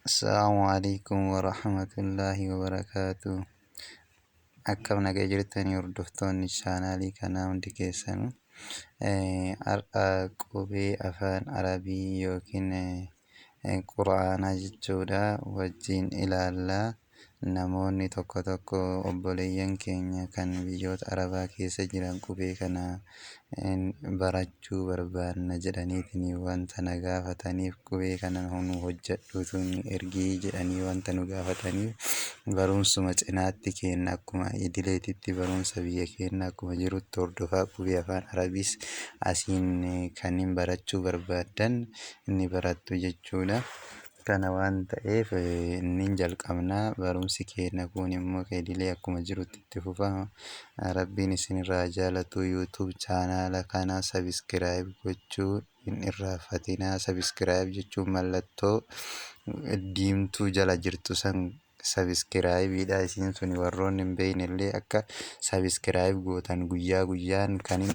السلام عليكم ورحمة الله وبركاته. Akkam nagaa jirtanii hordoftoonni chaanaalii kanaa hundi keessanuu. Har'a qubee afaan Arabii yookiin Quraanaa jechuudha wajjin ilaallaa. Namoonni tokko tokko obboleeyyan keenya kan biyyoota Arabaa keessa jiran qubee kana barachuu barbaanna jedhaniitiin wanta na gaafataniif qubee kana nu hojjedhuutu nu ergii jedhanii wanta nu gaafataniif barumsuma cinaatti kenna akkuma idileetitti barumsa biyya keenya akkuma jirutti hordofaa qubee afaan Arabiis asiin kan barachuu barbaadan ni barattu jechuudha. Kana waan ta'eef inni jalqabnaa barumsi keenya kun immoo idilee akkuma jirutti itti fufa. Rabbiin isinirraa jaalatu YouTube chaanaala kana subscribe gochuu hin irraanfatinaa. Subscribe jechuun mallattoo diimtuu jala jirtu san subscribeidha. Isiin sun warroonni hin beekne illee akka subscribe gootan guyyaa guyyaan kan